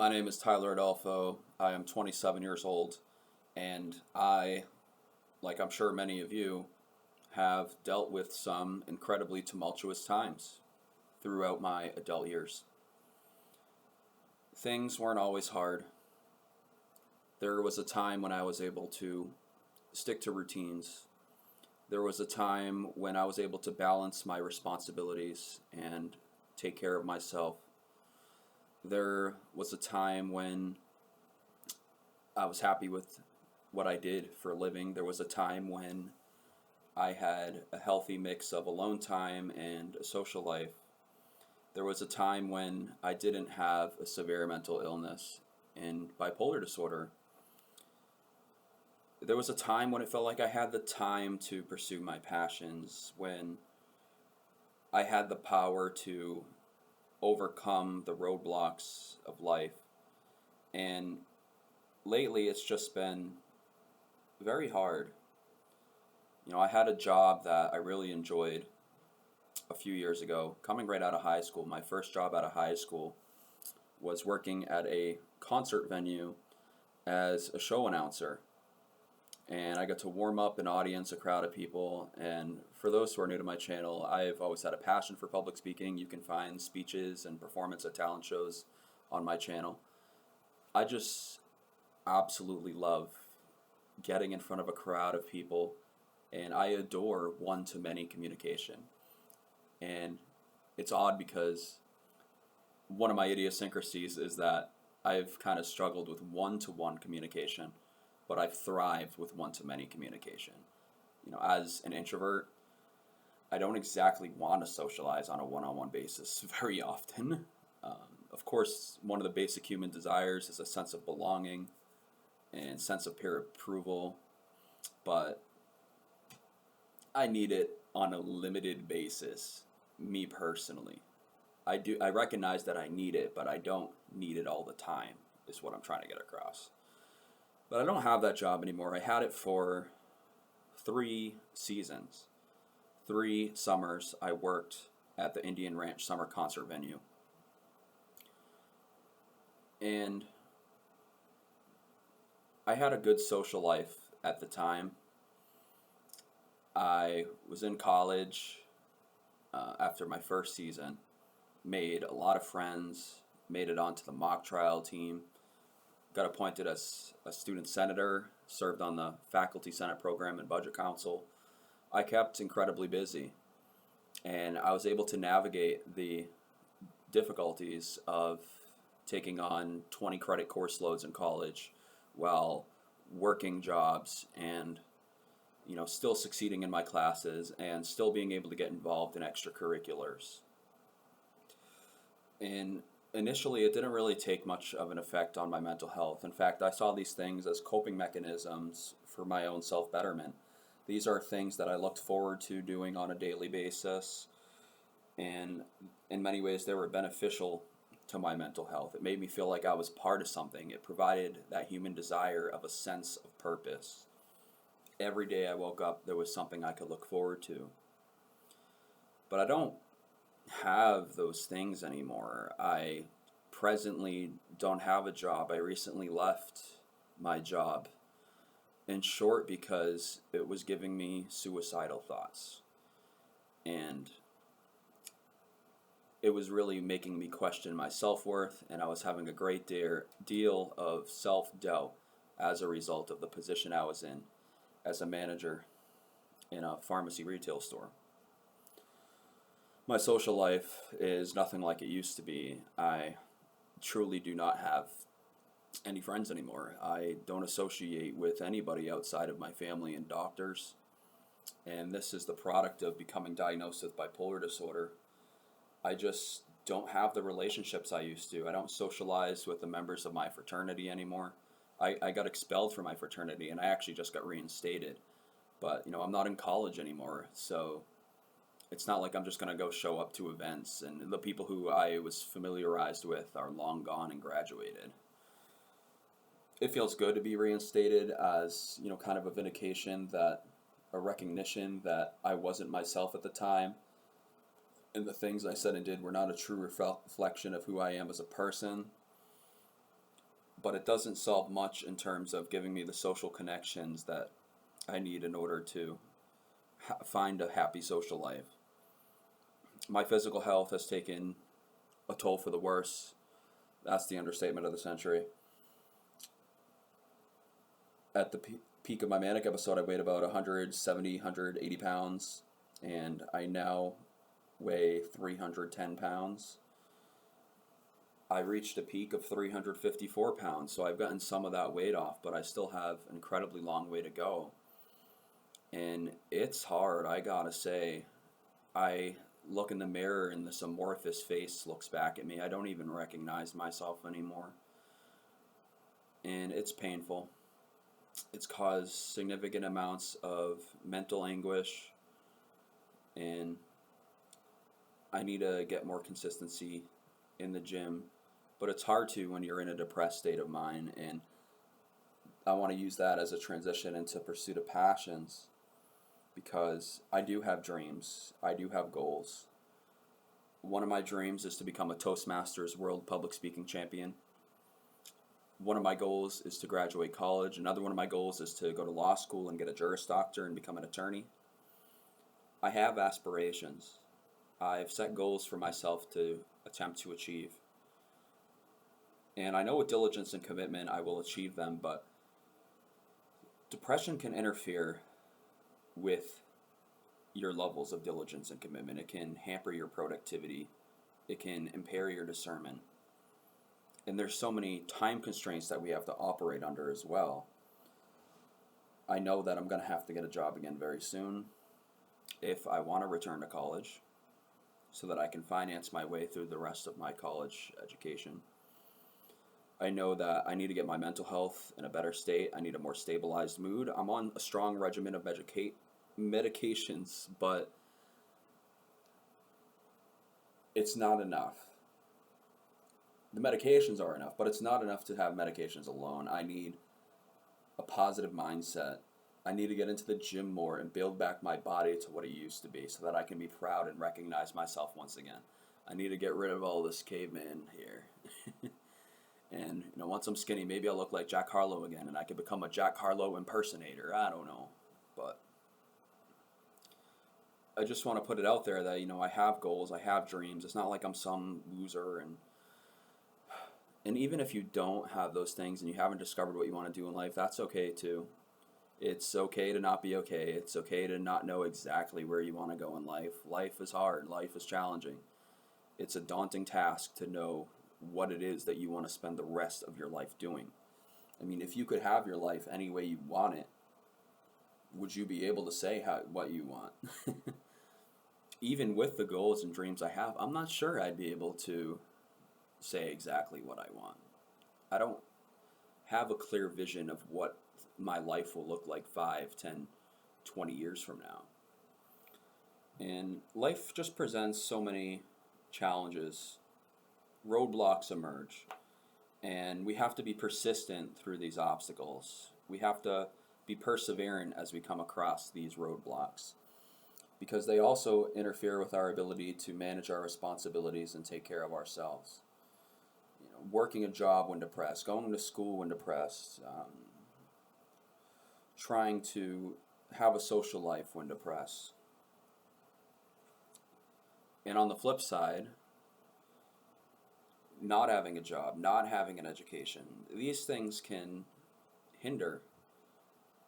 My name is Tyler Adolfo. I am 27 years old, and I, like I'm sure many of you, have dealt with some incredibly tumultuous times throughout my adult years. Things weren't always hard. There was a time when I was able to stick to routines. There was a time when I was able to balance my responsibilities and take care of myself. There was a time when I was happy with what I did for a living. There was a time when I had a healthy mix of alone time and a social life. There was a time when I didn't have a severe mental illness and bipolar disorder. There was a time when it felt like I had the time to pursue my passions, when I had the power to overcome the roadblocks of life. And lately, it's just been very hard. I had a job that I really enjoyed a few years ago, coming right out of high school. My first job out of high school was working at a concert venue as a show announcer. And I got to warm up an audience, a crowd of people. And for those who are new to my channel, I've always had a passion for public speaking. You can find speeches and performance at talent shows on my channel. I just absolutely love getting in front of a crowd of people, and I adore one-to-many communication. And it's odd because one of my idiosyncrasies is that I've kind of struggled with one-to-one communication, but I've thrived with one-to-many communication. As an introvert, I don't exactly want to socialize on a one-on-one basis very often. Of course, one of the basic human desires is a sense of belonging and sense of peer approval, but I need it on a limited basis, me personally. I recognize that I need it, but I don't need it all the time, is what I'm trying to get across. But I don't have that job anymore. I had it for 3 seasons. 3 summers I worked at the Indian Ranch Summer Concert Venue. And I had a good social life at the time. I was in college after my first season, made a lot of friends, made it onto the mock trial team, got appointed as a student senator, served on the faculty senate program and budget council. I kept incredibly busy, and I was able to navigate the difficulties of taking on 20 credit course loads in college while working jobs and still succeeding in my classes and still being able to get involved in extracurriculars. And initially, it didn't really take much of an effect on my mental health. In fact, I saw these things as coping mechanisms for my own self-betterment. These are things that I looked forward to doing on a daily basis, and in many ways, they were beneficial to my mental health. It made me feel like I was part of something. It provided that human desire of a sense of purpose. Every day I woke up, there was something I could look forward to. But I don't have those things anymore. I presently don't have a job. I recently left my job, in short, because it was giving me suicidal thoughts. And it was really making me question my self-worth, and I was having a great deal of self-doubt as a result of the position I was in as a manager in a pharmacy retail store. My social life is nothing like it used to be. I truly do not have any friends anymore. I don't associate with anybody outside of my family and doctors. And this is the product of becoming diagnosed with bipolar disorder. I just don't have the relationships I used to. I don't socialize with the members of my fraternity anymore. I got expelled from my fraternity, and I actually just got reinstated. But, I'm not in college anymore, so it's not like I'm just going to go show up to events, and the people who I was familiarized with are long gone and graduated. It feels good to be reinstated as, kind of a vindication, that a recognition that I wasn't myself at the time, and the things I said and did were not a true reflection of who I am as a person. but it doesn't solve much in terms of giving me the social connections that I need in order to find a happy social life. My physical health has taken a toll for the worse. That's the understatement of the century. At the peak of my manic episode, I weighed about 170, 180 pounds, and I now weigh 310 pounds. I reached a peak of 354 pounds, so I've gotten some of that weight off, but I still have an incredibly long way to go. And it's hard, I gotta say. I look in the mirror and this amorphous face looks back at me. I don't even recognize myself anymore. And it's painful. It's caused significant amounts of mental anguish, and I need to get more consistency in the gym. But it's hard to when you're in a depressed state of mind, and I want to use that as a transition into pursuit of passions because I do have dreams. I do have goals. One of my dreams is to become a Toastmasters World Public Speaking Champion. One of my goals is to graduate college. Another one of my goals is to go to law school and get a Juris Doctor and become an attorney. I have aspirations. I've set goals for myself to attempt to achieve. And I know with diligence and commitment I will achieve them, but depression can interfere with your levels of diligence and commitment. It can hamper your productivity. It can impair your discernment. And there's so many time constraints that we have to operate under as well. I know that I'm going to have to get a job again very soon if I want to return to college so that I can finance my way through the rest of my college education. I know that I need to get my mental health in a better state. I need a more stabilized mood. I'm on a strong regimen of medications, but it's not enough. The medications are enough, but it's not enough to have medications alone. I need a positive mindset. I need to get into the gym more and build back my body to what it used to be so that I can be proud and recognize myself once again. I need to get rid of all this caveman here. And once I'm skinny, maybe I'll look like Jack Harlow again and I could become a Jack Harlow impersonator. I don't know. But I just want to put it out there that, I have goals, I have dreams. It's not like I'm some loser, and even if you don't have those things and you haven't discovered what you want to do in life, that's okay too. It's okay to not be okay. It's okay to not know exactly where you want to go in life. Life is hard. Life is challenging. It's a daunting task to know what it is that you want to spend the rest of your life doing. I mean, if you could have your life any way you want it, would you be able to say what you want? Even with the goals and dreams I have, I'm not sure I'd be able to say exactly what I want. I don't have a clear vision of what my life will look like 5, 10, 20 years from now. And life just presents so many challenges. Roadblocks emerge, and we have to be persistent through these obstacles. We have to be perseverant as we come across these roadblocks because they also interfere with our ability to manage our responsibilities and take care of ourselves. Working a job when depressed, going to school when depressed, trying to have a social life when depressed. And on the flip side, not having a job, not having an education, these things can hinder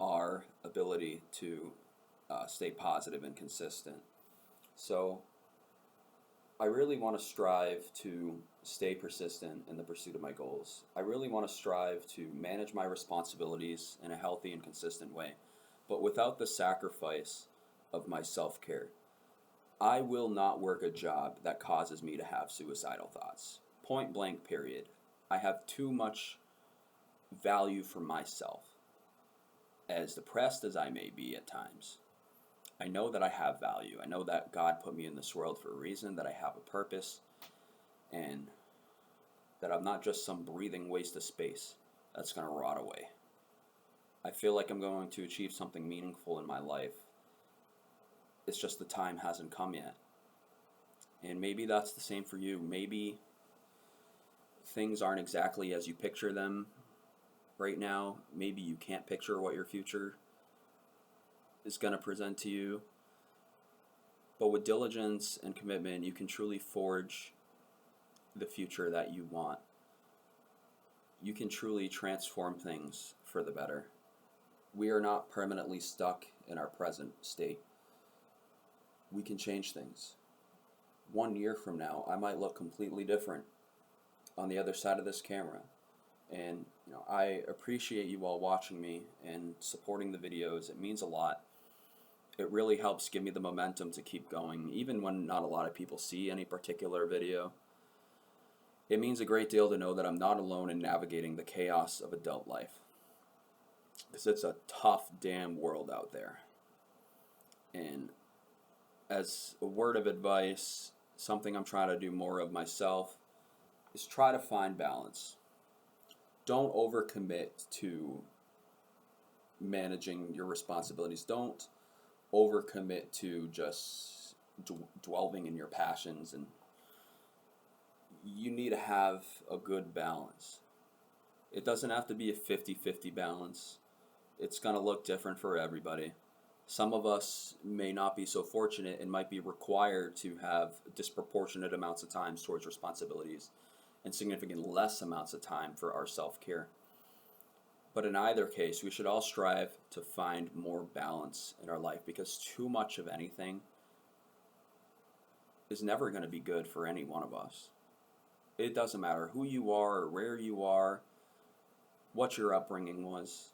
our ability to stay positive and consistent. So I really want to strive to stay persistent in the pursuit of my goals. I really want to strive to manage my responsibilities in a healthy and consistent way, but without the sacrifice of my self-care. I will not work a job that causes me to have suicidal thoughts. Point blank, period. I have too much value for myself. As depressed as I may be at times, I know that I have value. I know that God put me in this world for a reason, that I have a purpose, and that I'm not just some breathing waste of space that's going to rot away. I feel like I'm going to achieve something meaningful in my life. It's just the time hasn't come yet. And maybe that's the same for you. Maybe things aren't exactly as you picture them right now. Maybe you can't picture what your future is going to present to you. But with diligence and commitment, you can truly forge the future that you want. You can truly transform things for the better. We are not permanently stuck in our present state. We can change things. 1 year from now, I might look completely different on the other side of this camera. And I appreciate you all watching me and supporting the videos. It means a lot. It really helps give me the momentum to keep going, even when not a lot of people see any particular video. It means a great deal to know that I'm not alone in navigating the chaos of adult life, because it's a tough damn world out there. And as a word of advice, something I'm trying to do more of myself is try to find balance. Don't overcommit to managing your responsibilities. Don't overcommit to just dwelling in your passions, and you need to have a good balance. It doesn't have to be a 50-50 balance. It's going to look different for everybody. Some of us may not be so fortunate and might be required to have disproportionate amounts of time towards responsibilities and significant less amounts of time for our self-care. But in either case, we should all strive to find more balance in our life, because too much of anything is never going to be good for any one of us. It doesn't matter who you are or where you are, what your upbringing was,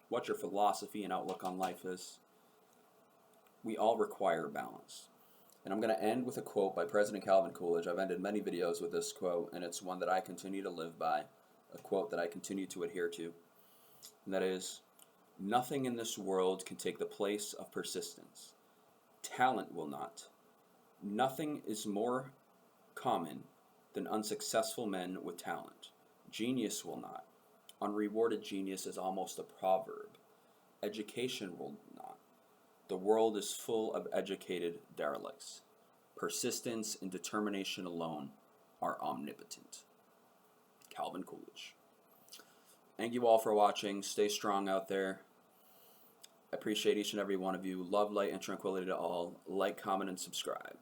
what your philosophy and outlook on life is. We all require balance. And I'm going to end with a quote by President Calvin Coolidge. I've ended many videos with this quote, and it's one that I continue to live by, a quote that I continue to adhere to. And that is, "Nothing in this world can take the place of persistence. Talent will not. Nothing is more common than unsuccessful men with talent. Genius will not. Unrewarded genius is almost a proverb. Education will not. The world is full of educated derelicts. Persistence and determination alone are omnipotent." Calvin Coolidge. Thank you all for watching. Stay strong out there. I appreciate each and every one of you. Love, light, and tranquility to all. Like, comment, and subscribe.